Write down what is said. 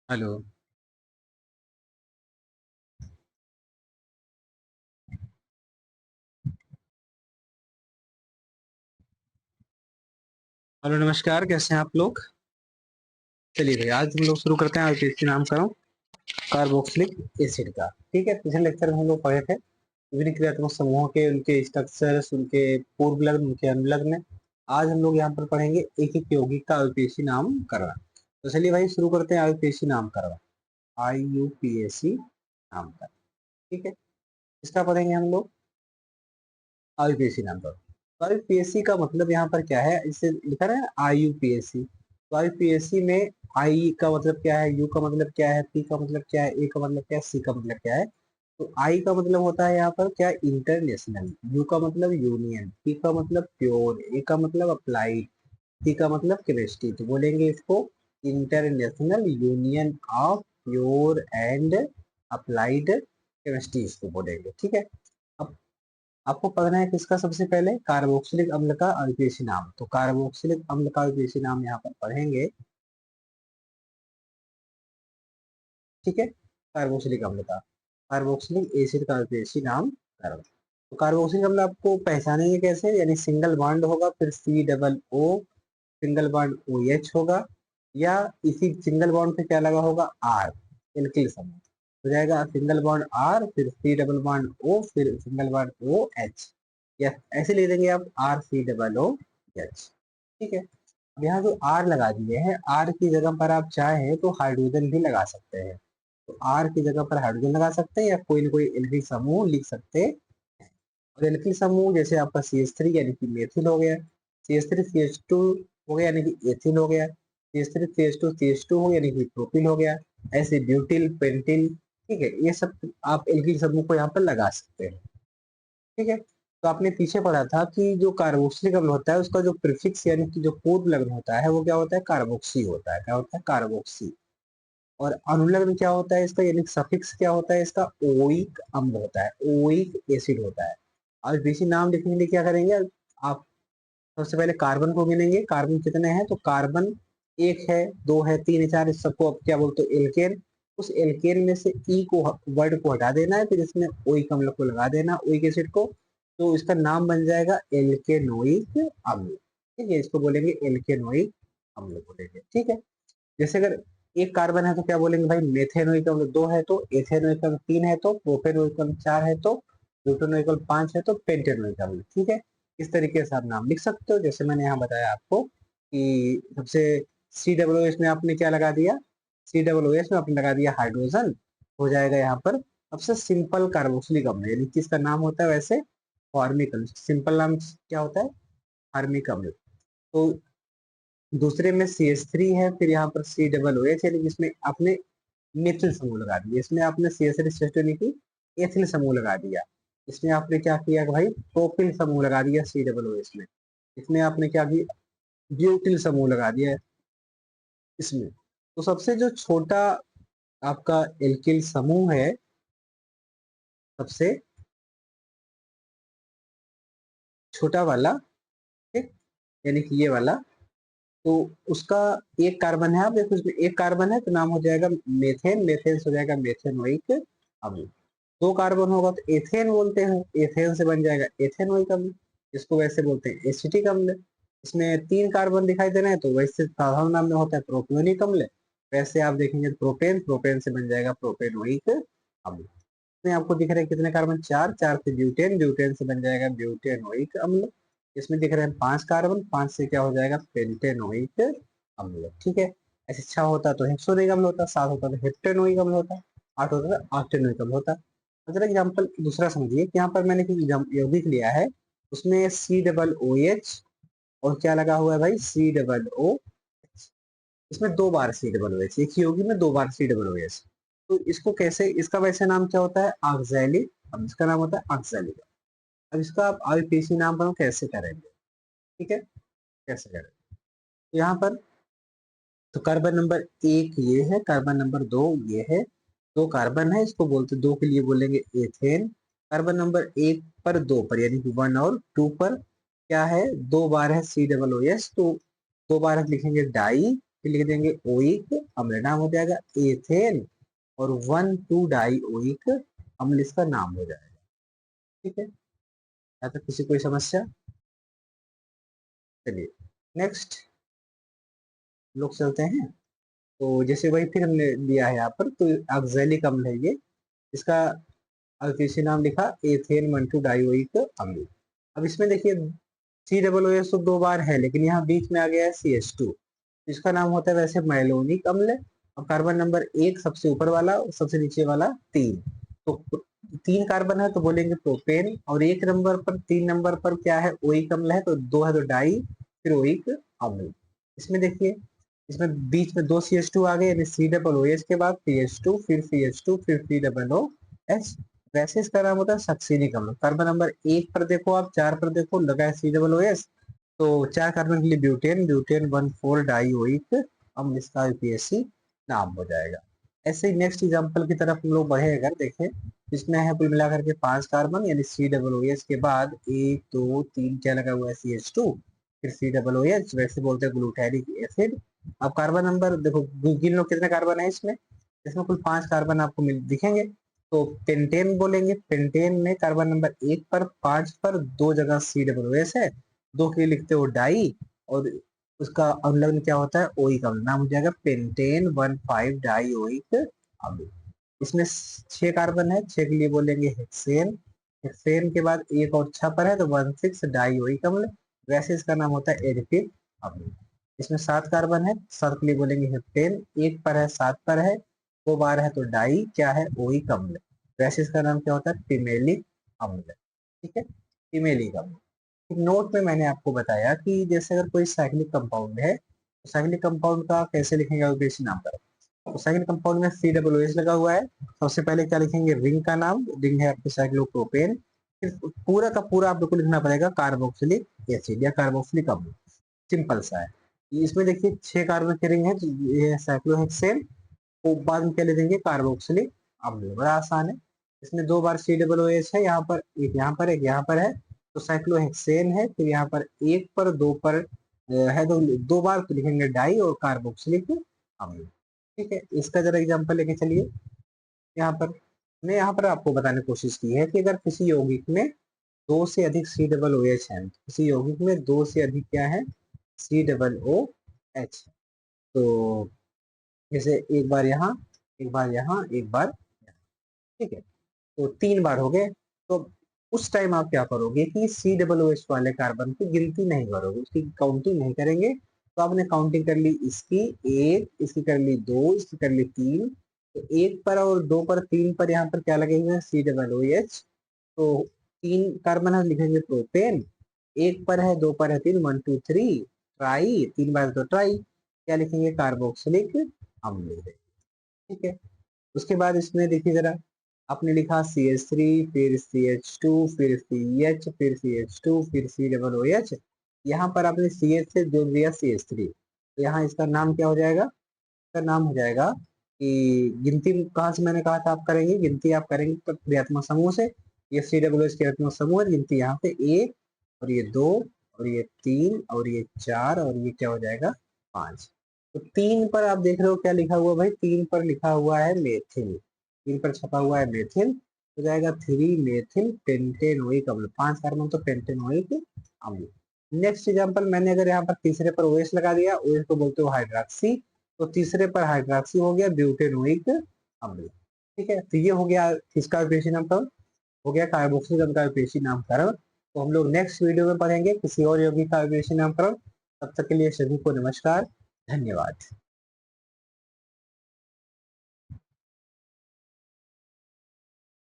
Hello. Hello, नमस्कार। कैसे हैं आप लोग? चलिए भाई, आज हम लोग शुरू करते हैं आईपीएससी नाम का कार्बोक्सिलिक एसिड का। ठीक है, पिछले लेक्चर में हम लोग पढ़े थे विभिन्न क्रियात्मक समूहों के उनके स्ट्रक्चर्स, उनके पूर्व लग्न, उनके अनुलग्न। आज हम लोग यहाँ पर पढ़ेंगे एक एक यौगिक का आईपीएससी नाम करना। तो चलिए भाई, शुरू करते हैं आईपीएससी नाम करना। IUPAC नाम का। ठीक है, इसका पढ़ेंगे हम लोग आईयूपीएसी नाम का। तो आईयूपीएसी का मतलब यहाँ पर क्या है, इसे लिखा है आईयूपीएसी। तो आईयूपीएसी में आई का मतलब क्या है, यू का मतलब क्या है, पी का मतलब क्या है, ए का मतलब क्या है, सी का मतलब क्या है। तो आई का मतलब होता है यहाँ पर क्या, इंटरनेशनल। यू का मतलब यूनियन, पी का मतलब प्योर, ए का मतलब अप्लाइड, सी का मतलब केमिस्ट्री। तो बोलेंगे इसको international union of pure and applied chemistry, इसको बोलेंगे। ठीक है। अब आपको पढ़ना है किसका, सबसे पहले कार्बोक्सिलिक अम्ल का आईयूपीएसी नाम। तो कार्बोक्सिलिक अम्ल का आईयूपीएसी नाम यहाँ पर पढ़ेंगे। ठीक है, कार्बोक्सिलिक अम्ल का, कार्बोक्सिलिक एसिड का आईयूपीएसी नाम कार्बन। तो कार्बोक्सिलिक अम्ल आपको पहचानेंगे कैसे, यानी सिंगल बॉन्ड होगा, फिर COO, सिंगल बॉन्ड OH होगा, या इसी सिंगल बॉन्ड पे क्या लगा होगा, R, एल्किल समूह हो जाएगा। सिंगल बॉन्ड R, फिर C डबल बॉन्ड O, फिर सिंगल बॉन्ड OH, या ऐसे ले देंगे आप RCOOH। ठीक है। अब यहाँ जो R लगा दिए हैं, R की जगह पर आप चाहे तो हाइड्रोजन भी लगा सकते हैं। तो R की जगह पर हाइड्रोजन लगा सकते हैं, या कोई ना कोई एल्किल समूह लिख सकते हैं। और एल्किल समूह जैसे आपका CH3 यानी कि मेथिल हो गया, CH3CH2 हो गया यानी कि एथिल हो गया, CH3CH2CH2 हो यानी कि प्रोपिल हो गया, ऐसे ब्यूटिल, पेंटिल। ठीक है, ये सब आप एल्किल समूह को यहाँ पर लगा सकते हैं। ठीक है। तो आपने पीछे पढ़ा था कि जो कार्बोक्सिलिक अम्ल होता है उसका जो प्रीफिक्स यानी कि जो पूर्व लग्न होता है वो क्या होता है, कार्बोक्सी होता है। क्या होता है, कार्बोक्सी। और अनुलग्न क्या होता है इसका, यानी सफिक्स क्या होता है इसका, ओइक अम्ल होता है, ओइक एसिड होता है। और बेसिक नाम लिखने के लिए क्या करेंगे आप, सबसे पहले कार्बन को गिनेंगे। कार्बन कितने हैं, तो कार्बन एक है, दो है, तीन है, चार, इस सबको आप क्या बोलते हो, एल्केन। उस एल्केन में से ई को, वर्ड को हटा देना है, फिर इसमें ओइक अम्ल को लगा देना, ओइक एसिड को। तो इसका नाम बन जाएगा एल्केनोइक अम्ल। ठीक है, इसको बोलेंगे एल्केनोइक अम्ल बोलेंगे। ठीक है। जैसे अगर एक कार्बन है तो क्या बोलेंगे भाई, मेथेनोइक अम्ल। दो है तो एथेनोइक अम्ल, तीन है तो प्रोपेनोइक अम्ल, चार है तो ब्यूटेनोइक अम्ल, पांच है तो पेंटेनोइक अम्ल। ठीक है। इस तरीके से आप नाम लिख सकते हो, जैसे मैंने यहाँ बताया आपको कि सबसे COOH में आपने क्या लगा दिया, COOH में आपने लगा दिया हाइड्रोजन, हो जाएगा यहाँ पर सबसे सिंपल कार्बोक्सिलिक अम्ल, यानी कि इसका नाम होता है वैसे फॉर्मिक अम्ल। सिंपल नाम क्या होता है, फॉर्मिक अम्ल। तो दूसरे में CH3 है, फिर यहाँ पर COOH, यानी कि इसमें आपने मेथिल समूह लगा दिया, इसमें आपने CH3 यानी कि एथिल समूह लगा दिया। इसमें आपने क्या किया कि भाई प्रोपिल समूह लगा दिया COOH में। इसमें आपने क्या किया, ब्यूटिल समूह लगा दिया इसमें। तो सबसे जो छोटा आपका एल्किल समूह है, सबसे छोटा वाला, ठीक, यानी कि ये वाला, तो उसका एक कार्बन है। आप देखो उसमें एक कार्बन है तो नाम हो जाएगा मेथेन, मेथेन से हो जाएगा मेथेनोइक अम्ल। दो कार्बन होगा तो एथेन बोलते हैं, एथेन से बन जाएगा एथेनोइक अम्ल, इसको वैसे बोलते हैं एसिटिक अम्ल। इसमें तीन कार्बन दिखाई दे रहे हैं तो वैसे साधारण नाम में होता है प्रोपियोनिक अम्ल। वैसे आप देखेंगे तो प्रोपेन, प्रोपेन से बन जाएगा प्रोपेनोइक अम्ल। इसमें आपको दिख रहे हैं कितने कार्बन, चार, चार से ब्यूटेन, ब्यूटेन से बन जाएगा ब्यूटेनोइक अम्ल। इसमें दिख रहे हैं पांच कार्बन, पांच से क्या हो जाएगा, पेंटेनोइक अम्ल। ठीक है। ऐसे छह होता तो हेक्सोनिक अम्ल होता, सात होता तो हेप्टेनोइक अम्ल होता, आठ होता तो ऑक्टेनोइक अम्ल होता। अगर एग्जाम्पल दूसरा समझिए कि यहाँ पर मैंने यौगिक लिया है, उसमें COOH और क्या लगा हुआ है भाई, COO। इसमें दो बार COOH, एक ही यौगिक में दो बार COOH। तो इसको कैसे, इसका वैसे नाम क्या होता है, ऑक्सैलिक। अब इसका नाम होता है ऑक्सैलिक। अब इसका आप आईपीसी नाम पर कैसे करेंगे, ठीक है, कैसे करेंगे। तो यहाँ पर तो कार्बन नंबर एक ये है, कार्बन नंबर दो ये है, दो कार्बन है, इसको बोलते, दो के लिए बोलेंगे एथेन। कार्बन नंबर एक पर, दो पर, यानी कि वन और टू पर क्या है, दो बार है COOH, तो दो बार हम लिखेंगे डाई, फिर लिख देंगे ओइक, अम्ल नाम हो जाएगा एथेन, और 1,2-डाइओइक अम्ल इसका नाम हो जाएगा। ठीक है, यहाँ तक किसी कोई समस्या? चलिए नेक्स्ट लोग चलते हैं। तो जैसे वही फिर हमने लिया है यहाँ पर, तो ऑक्सैलिक अम्ल है ये, इसका अल्केसी नाम लिखा एथेन 1,2-डाइओइक अम्ल। अब इसमें देखिए COOH तो 2 बार है, लेकिन यहाँ बीच में आ गया है CH2, इसका नाम होता है वैसे मैलोनिक अम्ल। और कार्बन नंबर 1 सबसे ऊपर वाला और सबसे नीचे वाला 3, तो 3 कार्बन है तो बोलेंगे प्रोपेन, और 1 नंबर पर 3 नंबर पर क्या है, ओइक अम्ल है, तो 2 है तो डाई, फिर ओइक अम्ल। इसमें देखिए इसमें बीच में 2 CH2 आ गए, यानी COOH के बाद CH2, फिर CH2, फिर COOH, वैसे इसका नाम होता है सक्सीनिक अम्ल। कार्बन नंबर 1 पर देखो आप, 4 पर देखो, लगा है COOH, तो 4 कार्बन के लिए ब्यूटेन, ब्यूटेन 1,4-डाइओइक अम्ल, इसका यूपीएससी नाम हो जाएगा। ऐसे ही नेक्स्ट एग्जांपल की तरफ हम लोग बढ़े, अगर देखें इसमें है कुल मिलाकर के 5 कार्बन, यानी COOH के बाद 1 2 3 क्या लगा हुआ है CH2, फिर COOH, वैसे बोलते हैं ग्लूटैरिक एसिड। अब कार्बन नंबर देखो, गिन लो कितने कार्बन है इसमें, इसमें कुल 5 कार्बन आपको दिखेंगे, तो पेंटेन बोलेंगे। पेंटेन में कार्बन नंबर 1 पर 5 पर 2 जगह COOH है, 2 के लिए लिखते हो डाई, और उसका अम्ल क्या होता है, ओइक अम्ल, नाम हो जाएगा पेंटेन 1,5-डाइओइक अम्ल। इसमें 6 कार्बन है, 6 के लिए बोलेंगे हेक्सेन, हेक्सेन के बाद 1 और 6 पर है तो 1,6-डाइओइक अम्ल, वैसे इसका नाम होता है एडिपिक अम्ल। इसमें 7 कार्बन है, 7 के लिए बोलेंगे हेप्टेन, 1 पर है 7 पर है, 2 बार है तो डाई क्या है, ओइक अम्ल, वैसे इसका नाम क्या होता है, पिमेलिक अम्ल। ठीक है, पिमेलिक अम्ल। नोट में मैंने आपको बताया कि जैसे अगर कोई साइक्लिक कंपाउंड है, तो साइक्लिक कंपाउंड का कैसे लिखेंगे, बेसिक नाम पर, तो साइक्लिक कंपाउंड में COOH लगा हुआ है, सबसे पहले क्या लिखेंगे, रिंग का नाम, रिंग है आपके साइक्लोप्रोपेन, फिर पूरा का पूरा आप लोग को लिखना पड़ेगा कार्बोक्सिलिक एसिड या कार्बोक्सिलिक अम्ल, सिंपल सा है। इसमें देखिए 6 कार्बन की रिंग है, तो ये है साइक्लोहेक्सेन, तो बाद में क्या ले देंगे, कार्बोक्सिलिक अम्ल, बड़ा आसान है। इसमें 2 बार COOH है, यहाँ पर एक, यहाँ पर एक, यहाँ पर है, तो साइक्लोहेक्सेन है, फिर यहाँ पर 1 पर 2 पर है, तो 2 बार तो लिखेंगे डाई और कार्बोक्सिलिक अम्ल। ठीक है, इसका जरा एग्जांपल लेके चलिए। यहाँ पर मैं यहाँ पर आपको बताने की कोशिश की है कि अगर किसी यौगिक में 2 से अधिक COOH है, किसी यौगिक में 2 से अधिक क्या है, COOH, तो जैसे एक बार यहाँ, एक बार यहाँ, एक बार यहाँ, ठीक है, तो 3 बार हो गए, तो उस टाइम आप क्या करोगे कि COOH वाले कार्बन की गिनती नहीं करोगे, उसकी काउंटिंग नहीं करेंगे, तो आपने काउंटिंग कर ली इसकी 1, इसकी कर ली 2, इसकी कर ली 3, तो 1 पर और 2 पर 3 पर यहाँ पर क्या लगे हुए हैं, COOH, तो 3 कार्बन है लिखेंगे प्रोपेन, 1 पर है 2 पर है 3, 1 2 3 ट्राई, 3 बार तो ट्राई, क्या लिखेंगे, कार्बोक्सिलिक अम्ल। ठीक है, उसके बाद इसमें देखिए जरा, आपने लिखा CH3, फिर CH2, फिर CH, फिर CH2, फिर COOH, यहाँ पर आपने CH से जोड़ दिया CH3, तो यहाँ इसका नाम क्या हो जाएगा, इसका नाम हो जाएगा कि गिनती कहाँ से मैंने कहा था आप करेंगे, गिनती आप करेंगे तो क्रियात्मक समूह से, ये COOH क्रियात्मक समूह है, गिनती यहाँ पे 1 और ये 2 और ये 3 और ये 4 और ये क्या हो जाएगा 5। तो 3 पर आप देख रहे हो क्या लिखा हुआ भाई, 3 पर लिखा हुआ है मेथिल, 3 पर छपा हुआ है मेथिल, हो जाएगा 3 मेथिल पेंटेनोइक अम्ल, 5 कार्बन तो पेंटेनोइक अम्ल। नेक्स्ट एग्जांपल, मैंने अगर यहाँ पर तीसरे पर OH लगा दिया, OH को बोलते हो हाइड्रोक्सी, तो तीसरे पर हाइड्रोक्सी हो गया ब्यूटेनोइक अम्ल। ठीक है, तो ये हो गया किसका विदेशी नामकरण, हो गया कार्बोक्सिलिक अम्ल का विदेशी नामकरण। तो हम लोग नेक्स्ट वीडियो में पढ़ेंगे किसी और यौगिक का विदेशी नामकरण। तब तक के लिए सभी को नमस्कार, धन्यवाद।